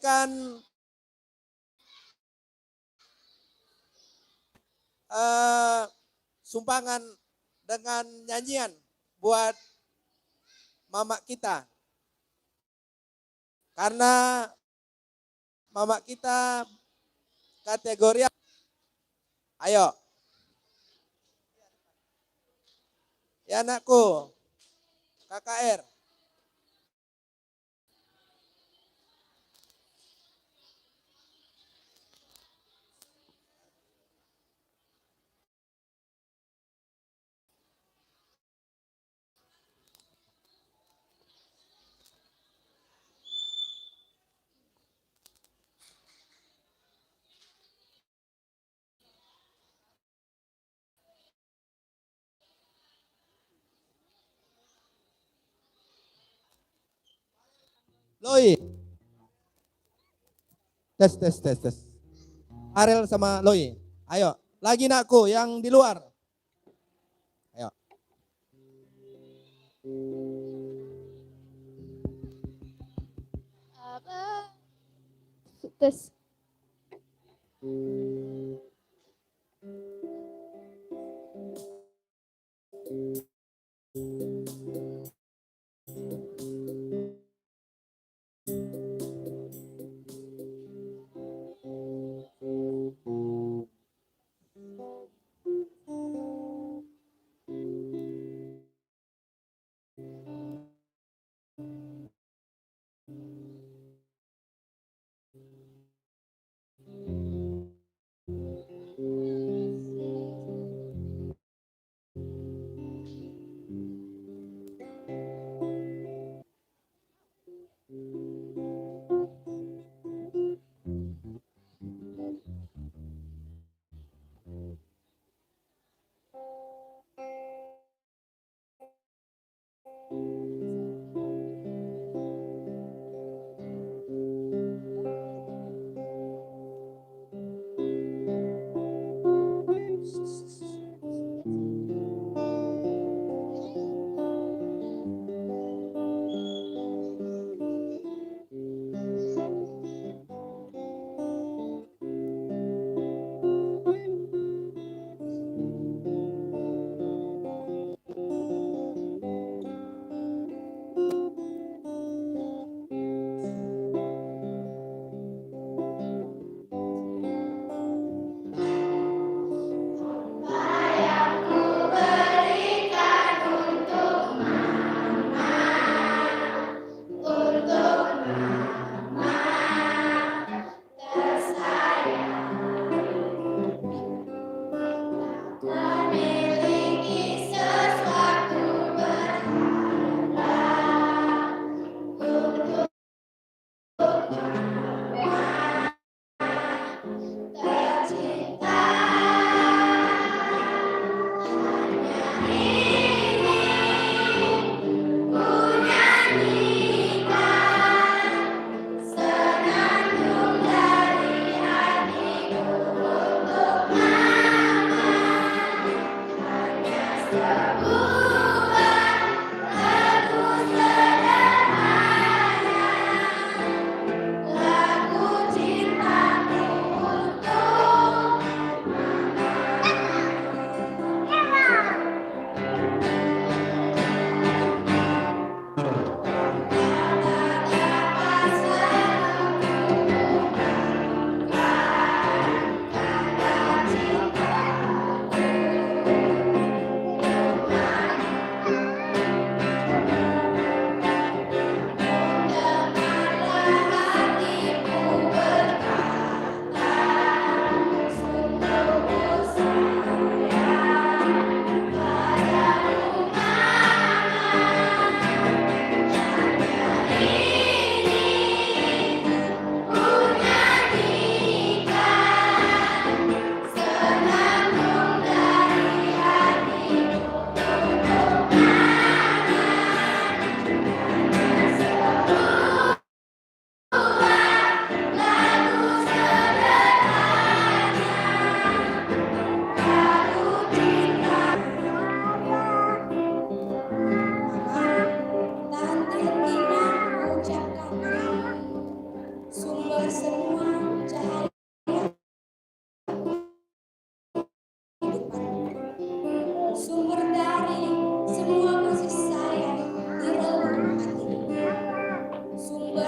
memberikan sumbangan dengan nyanyian buat mama kita. Karena mama kita kategori, ayo. Ya anakku, KKR. Loi. Tes. Arel sama Loi. Ayo, lagi nakku yang di luar. Ayo. Tes.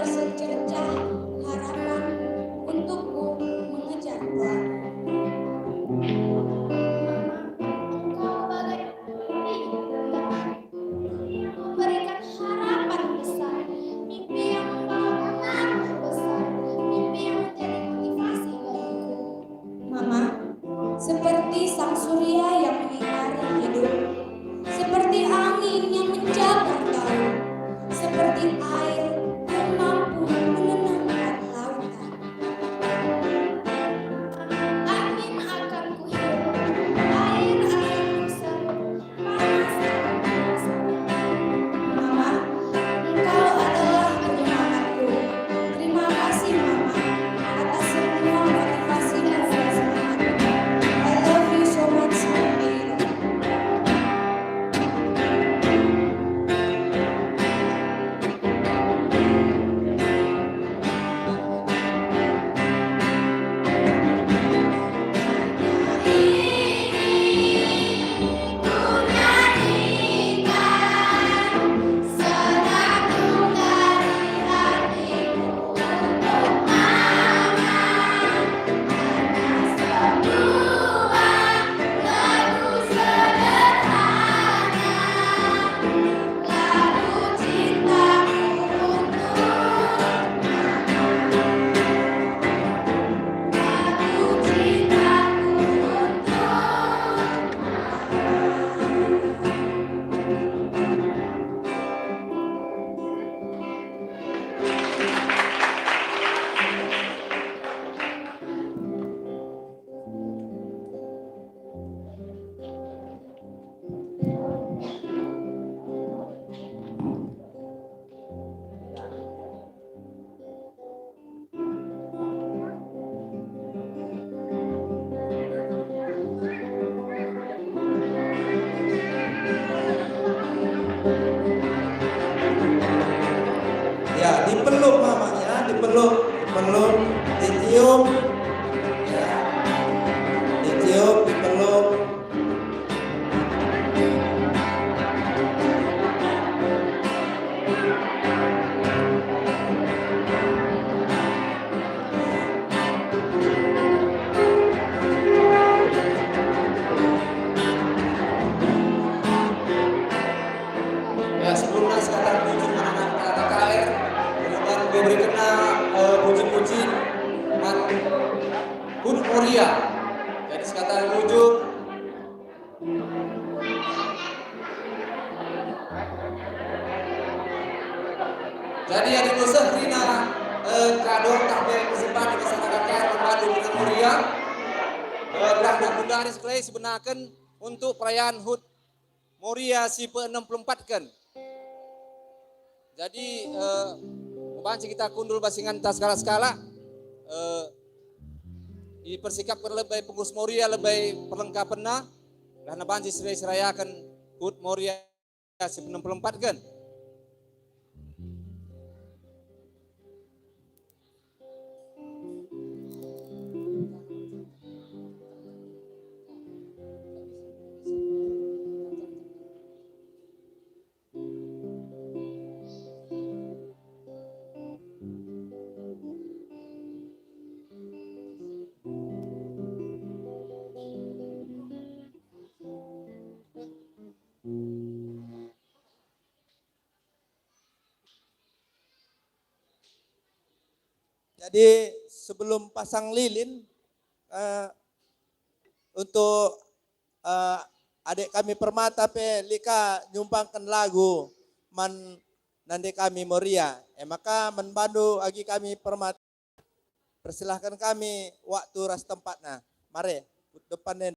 secercah harapan untukku mengejar pelan. Engkau bagai mimpi yang memberikan harapan besar, mimpi yang membawa pengaruh besar, mimpi yang menjadi motivasi bagiku. Mama, seperti sang surya yang menyinari hidup, seperti angin yang menjaga daun, seperti air yang mampu menenangkan lautan. Angin akan kuhirup, air akan kuserup, panas akan kurasakan. Mama, engkau adalah penyemangatku. Terima kasih Mama atas semua motivasi dan semangat. I love you so much, Mira. Ya, dipeluk mamanya, dipeluk, dicium, ya, dicium, dipeluk. Ya, sebelumnya sekarang puji anak-anak KKR dan diberikan puji-puji Hud Moria. Jadi sekarang ujung jadi yang diusah Rina kador tahbe kesempatan di sana KKR membantu dengan Moria dan bunda Clay sebenarkan untuk perayaan Hud Moria si pe-64 kan. Jadi membanci kita kundul basingan tas skala-skala dipersikapkan lebih pengurus Moria lebih perlengkapan nah dan banci serai-serayakan Hud Moria si pe-64 kan. Jadi sebelum pasang lilin untuk adik kami Permata pe Lika nyumbangkan lagu man nande kami Moria. Maka membantu agi kami Permata. Persilahkan kami waktu ras tempatnya. Mari depan den.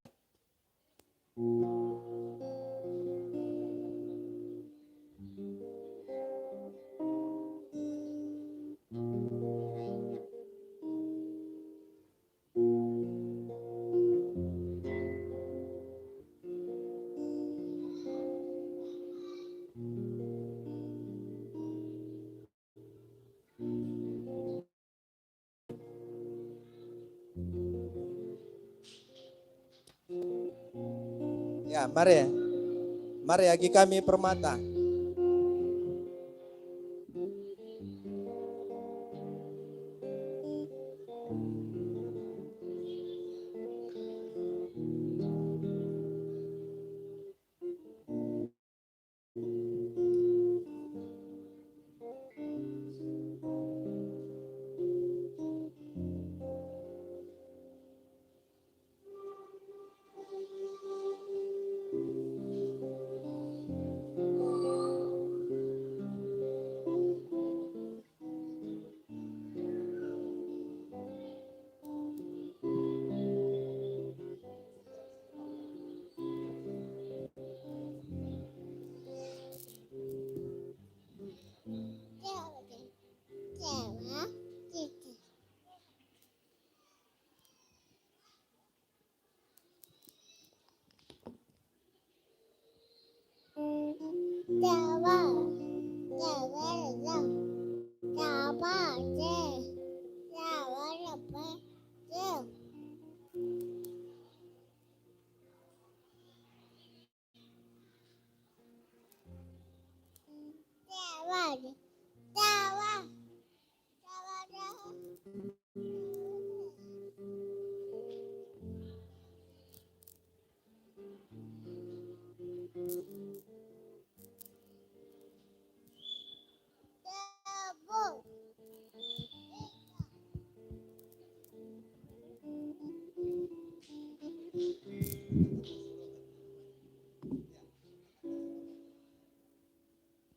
Ya, mari. Mari agi kami Permata.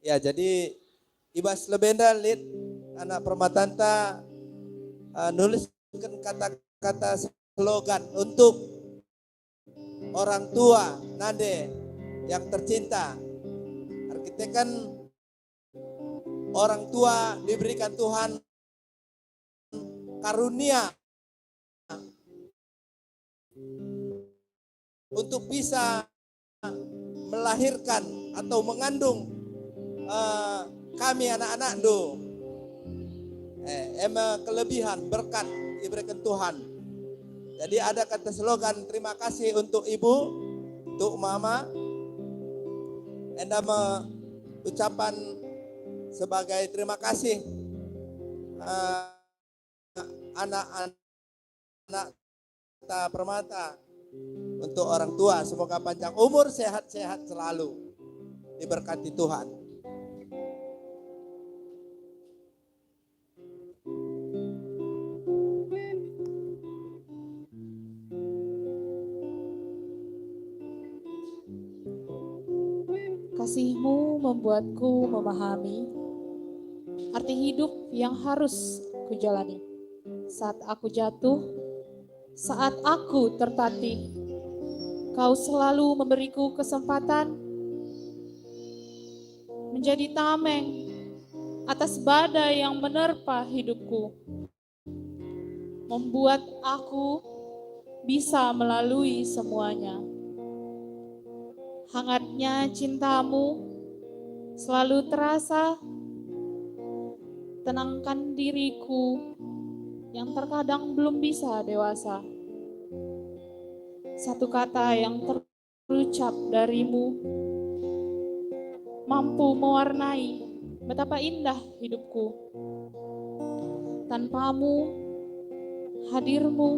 Ya, jadi Ibas Lebenda Lid anak Permatanta nuliskan kata-kata slogan untuk orang tua Nande yang tercinta. Kita kan orang tua diberikan Tuhan karunia untuk bisa melahirkan atau mengandung kami anak-anak do kelebihan berkat diberikan Tuhan. Jadi ada kata slogan terima kasih untuk ibu, untuk mama. Enda ucapan sebagai terima kasih anak-anak Permata untuk orang tua. Semoga panjang umur, sehat-sehat selalu, diberkati Tuhan. Kasih-Mu membuatku memahami arti hidup yang harus kujalani. Saat aku jatuh, saat aku tertatih, Kau selalu memberiku kesempatan menjadi tameng atas badai yang menerpa hidupku, membuat aku bisa melalui semuanya. Hangatnya cintamu selalu terasa, tenangkan diriku yang terkadang belum bisa dewasa. Satu kata yang terucap darimu mampu mewarnai betapa indah hidupku. Tanpamu, hadirmu,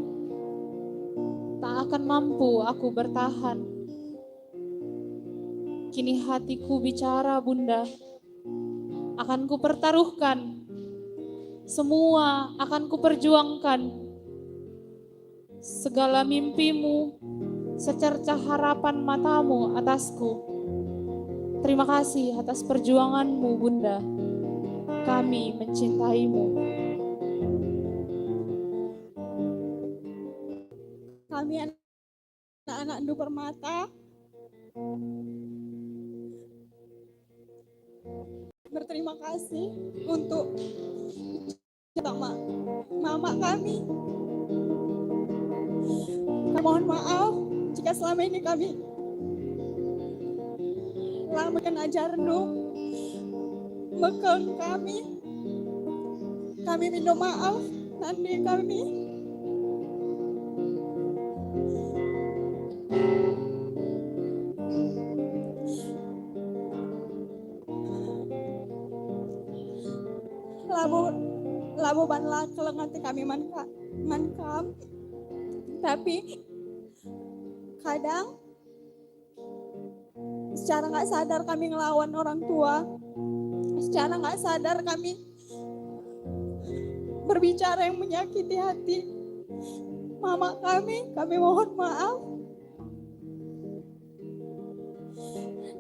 tak akan mampu aku bertahan. Kini hatiku bicara Bunda, akan kupertaruhkan, semua akan kuperjuangkan. Segala mimpimu, secercah harapan matamu atasku. Terima kasih atas perjuanganmu Bunda, kami mencintaimu. Kami anak-anak Ndu Permata berterima kasih untuk mama kami. Kami mohon maaf jika selama ini kami lambaikan ajar Ndu bekal kami. Kami minta maaf nanti kami. Labu banlah kelengan kami mankam. Tapi kadang secara nggak sadar kami ngelawan orang tua. Secara nggak sadar kami berbicara yang menyakiti hati mama kami mohon maaf.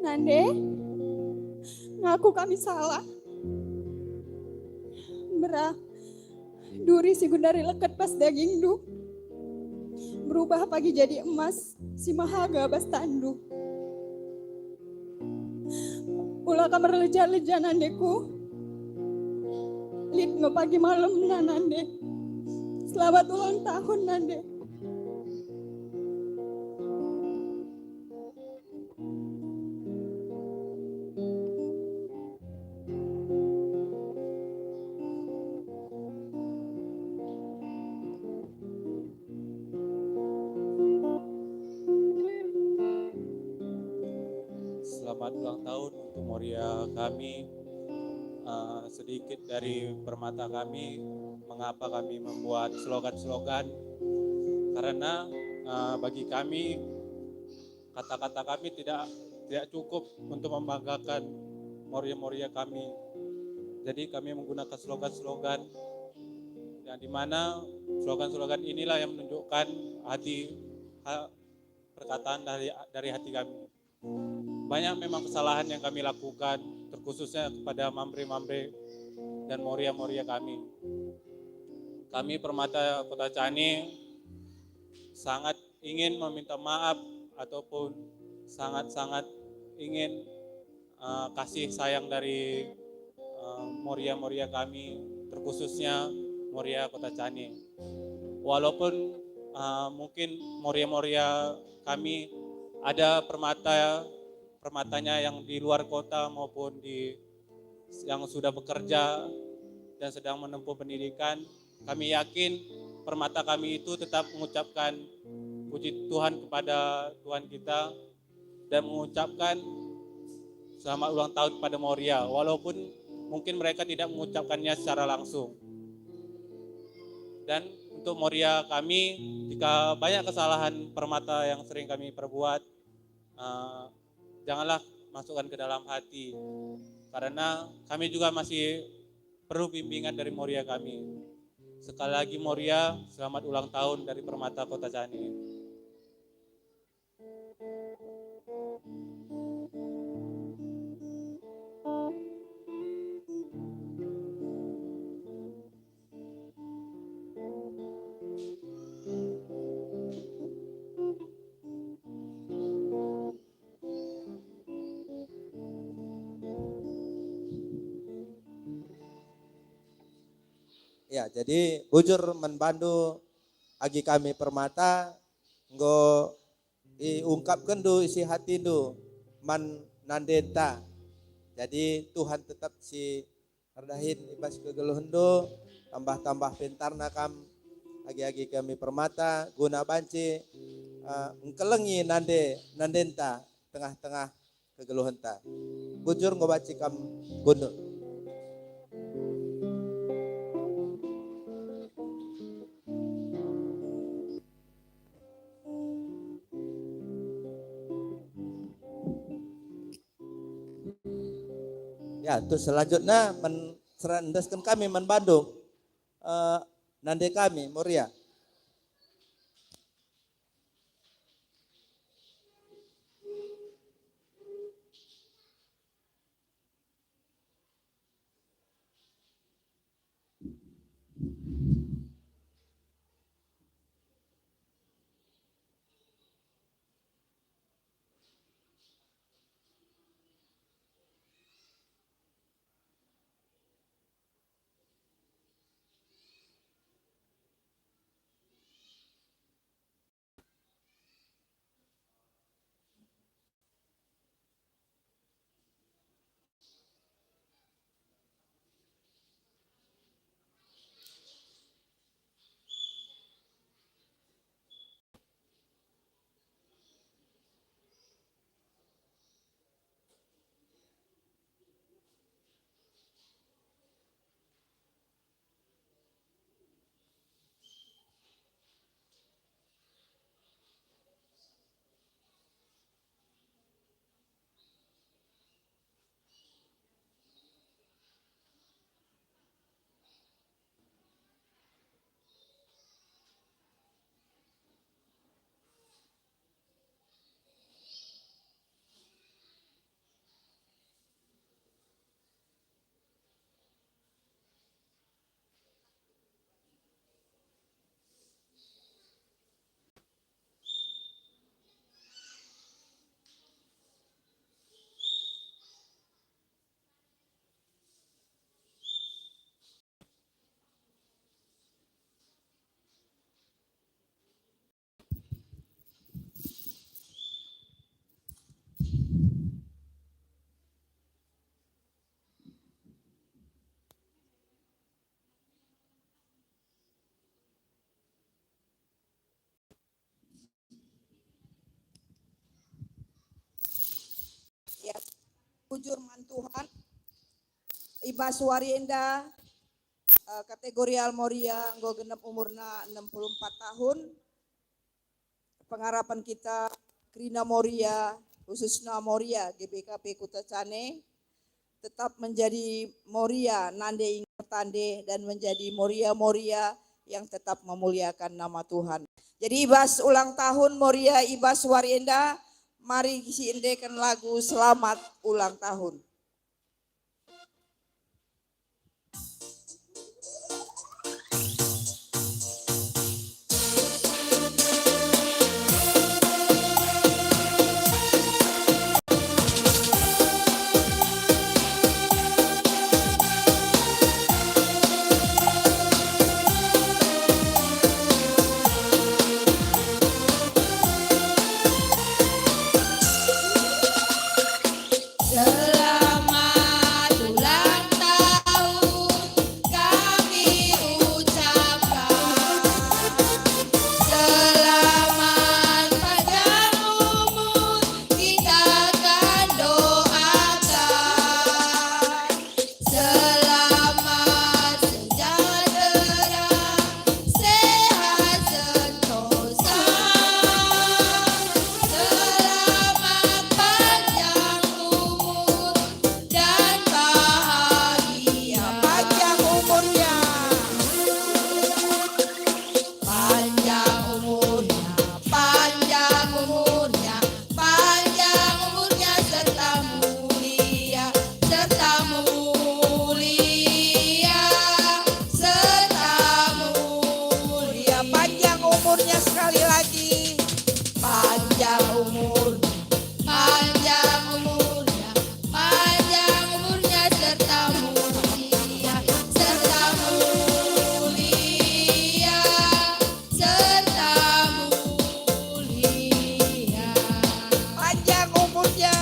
Nande, ngaku kami salah. Duri si Gundari leket pas daging du. Berubah pagi jadi emas si mahaga bas tandu. Ulah kamar leja-leja nandeku. Lid pagi malam nande. Selamat ulang tahun nande. selamat ulang tahun untuk Moria kami. Sedikit dari permata kami, mengapa kami membuat slogan-slogan, karena bagi kami kata-kata kami tidak cukup untuk membanggakan Moria-Moria kami. Jadi kami menggunakan slogan-slogan yang dimana slogan-slogan inilah yang menunjukkan perkataan dari hati kami. Banyak memang kesalahan yang kami lakukan, terkhususnya kepada mambre-mambre dan moria-moria kami. Kami Permata Kota Cani sangat ingin meminta maaf ataupun sangat-sangat ingin kasih sayang dari moria-moria kami, terkhususnya Moria Kota Cani. Walaupun mungkin moria-moria kami ada permatanya yang di luar kota maupun yang sudah bekerja dan sedang menempuh pendidikan, kami yakin permata kami itu tetap mengucapkan puji Tuhan kepada Tuhan kita dan mengucapkan selamat ulang tahun kepada Moria, walaupun mungkin mereka tidak mengucapkannya secara langsung. Dan untuk Moria kami, jika banyak kesalahan permata yang sering kami perbuat, janganlah masukkan ke dalam hati, karena kami juga masih perlu bimbingan dari Moria kami. Sekali lagi Moria, selamat ulang tahun dari Permata Kota Cani. Ya, jadi bujur membantu agi kami Permata nggo diungkapkan do isi hati do man nandenta. Jadi Tuhan tetap si ardahin ibas kegeluhan do tambah-tambah pintarna kam agi-agi kami Permata guna banci ngkelengi nandenta tengah-tengah kegeluhan ta. Bujur ngobaci kam gunung. Ya, terus selanjutnya serandaskan kami Bandung nande kami Moria. Firman Tuhan, Iba Suarienda, kategori Almoria, nggo genep umurna 64 tahun. Pengharapan kita Krina Moria, khususnya Moria GBKP Kutacane, tetap menjadi Moria nande ingat tande dan menjadi Moria yang tetap memuliakan nama Tuhan. Jadi Ibas ulang tahun Moria Ibas Suarienda, mari siindekan lagu Selamat Ulang Tahun. Selamat ulang tahun kami ucapkan. Selamat panjang umur kita akan doakan. Selamat sejahtera, sehat sentosa. Selamat panjang umur dan bahagia. Panjang umurnya, Panjang umurnya, panjang umurnya, panjang umurnya serta mulia, serta mulia, serta mulia. panjang umurnya sekali lagi. Panjang umurnya, panjang umurnya, panjang umurnya serta mulia, serta mulia, serta mulia. Panjang umurnya,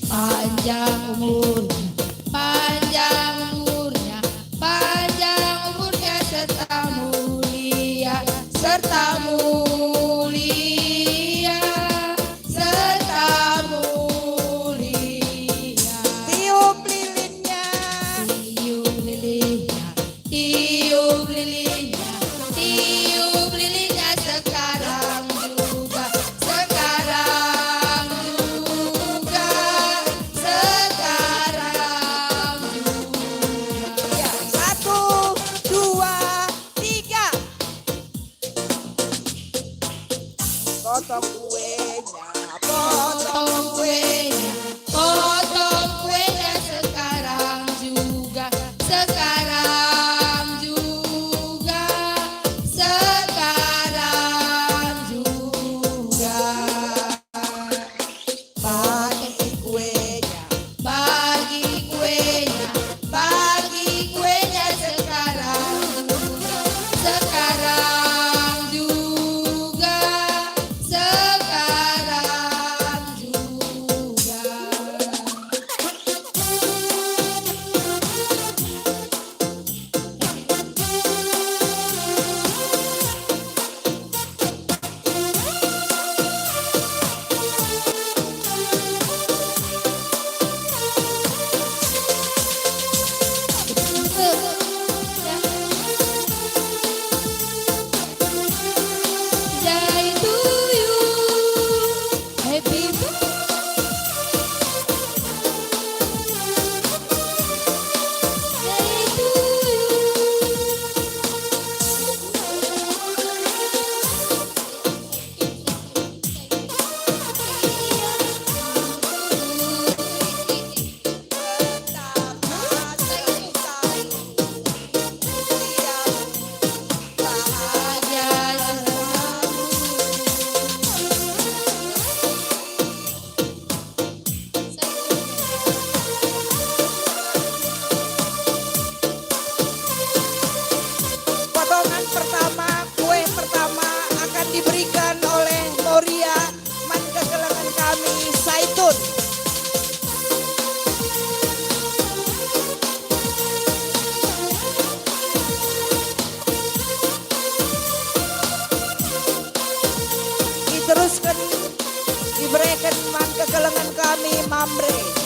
Panjang umurnya, panjang umurnya, panjang umurnya serta mulia, serta mulia, serta mulia. tiup lilinnya, Tiup lilinnya, tiup lilinnya, tiup lilinnya sekarang juga, sekarang juga, sekarang juga. ya, 1, 2, 3. Potong kuenya, Potong kuenya, potong kuenya sekarang juga, sekarang juga, sekarang juga. bagi kuenya, Bagi kuenya, bagi kuenya sekarang juga, sekarang juga, sekarang pamamre.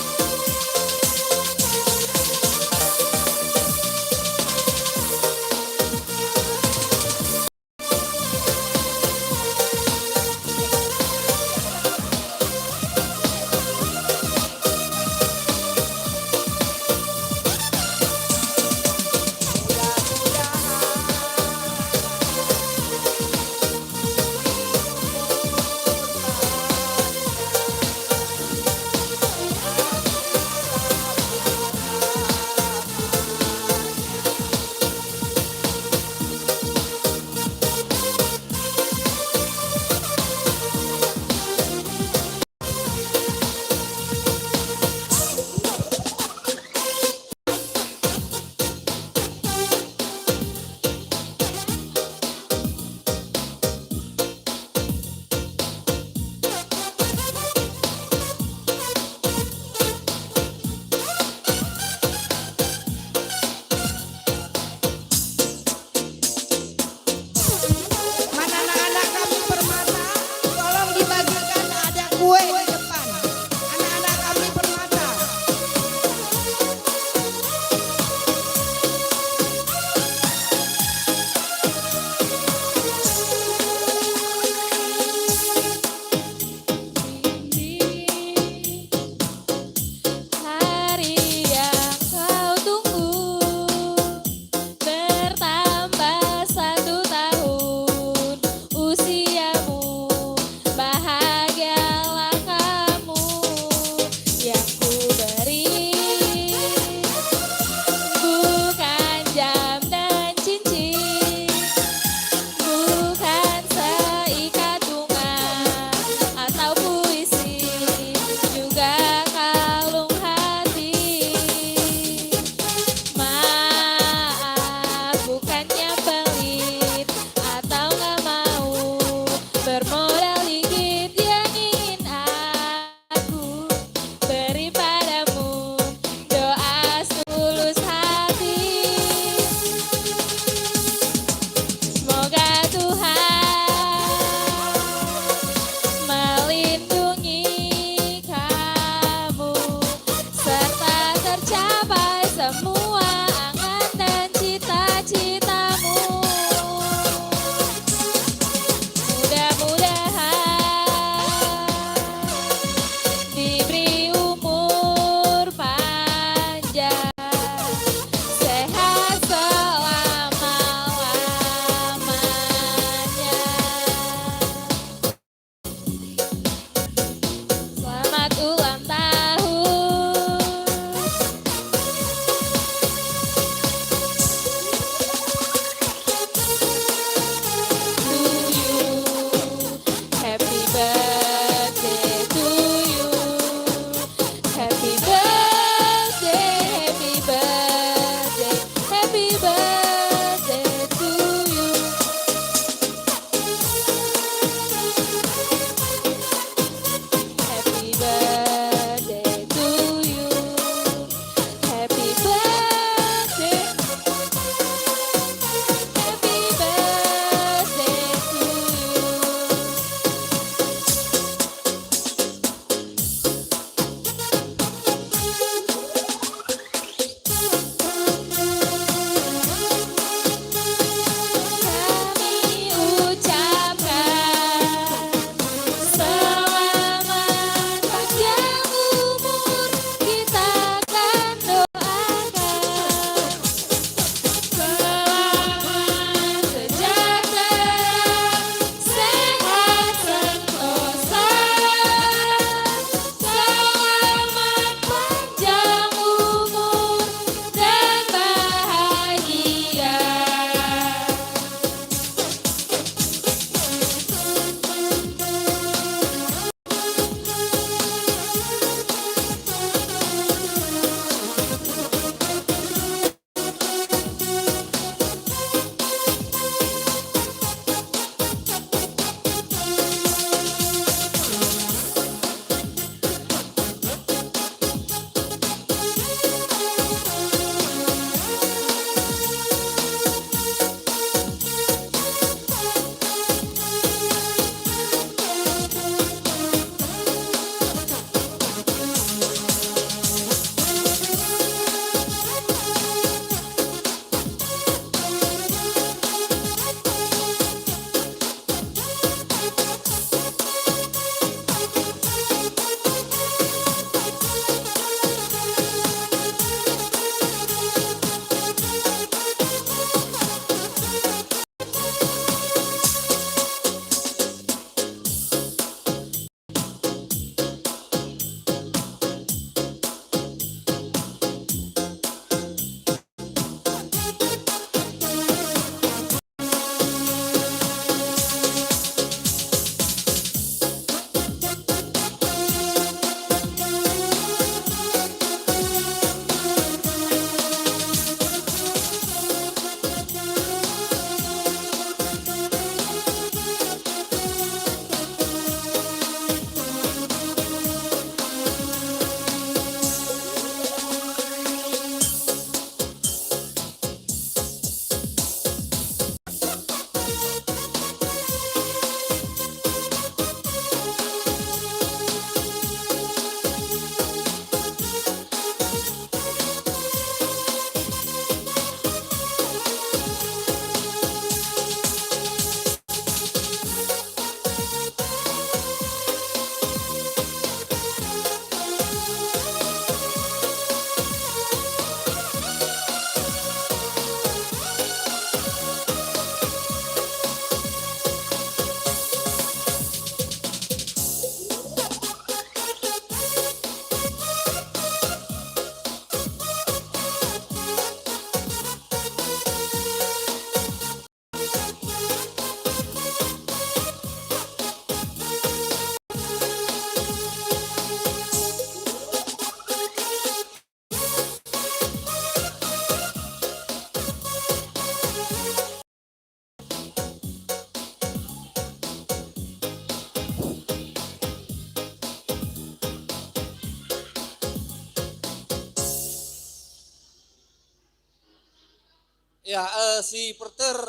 Ya, si Perter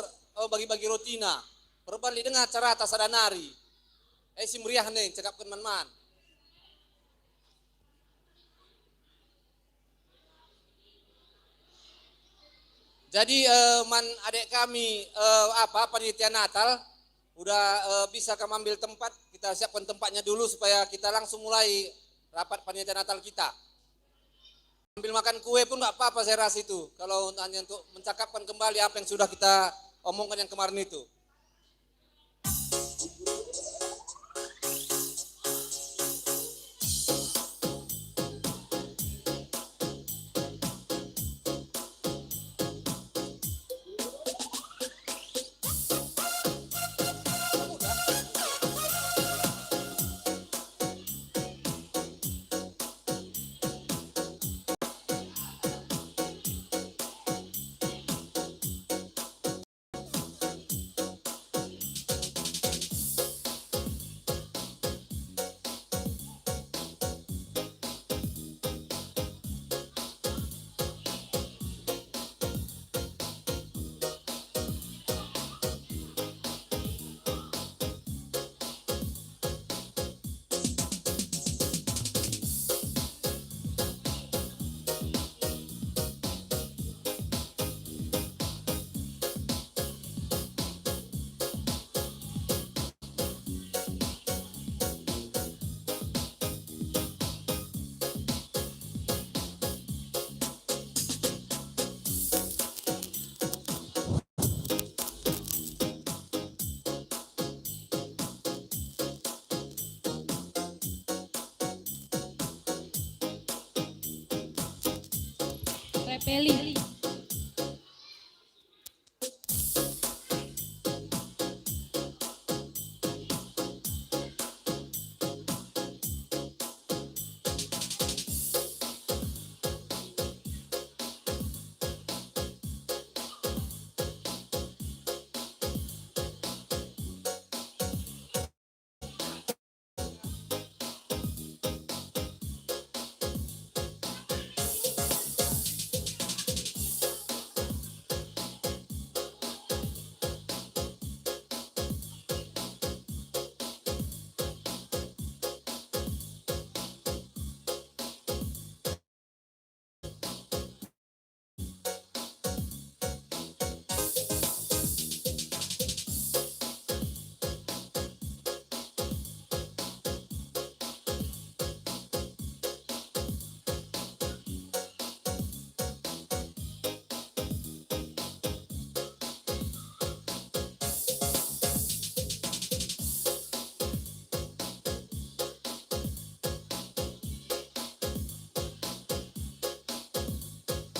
bagi-bagi rotina. Berbalik dengan acara atas ada nari. Si meriah nih, cakapkan man-man. Jadi man adik kami panitia Natal udah bisa kami ambil tempat, kita siapkan tempatnya dulu supaya kita langsung mulai rapat panitia Natal kita. Ambil makan kue pun nggak apa-apa saya rasa itu, kalau hanya untuk mencakapkan kembali apa yang sudah kita omongkan yang kemarin itu. Repeli.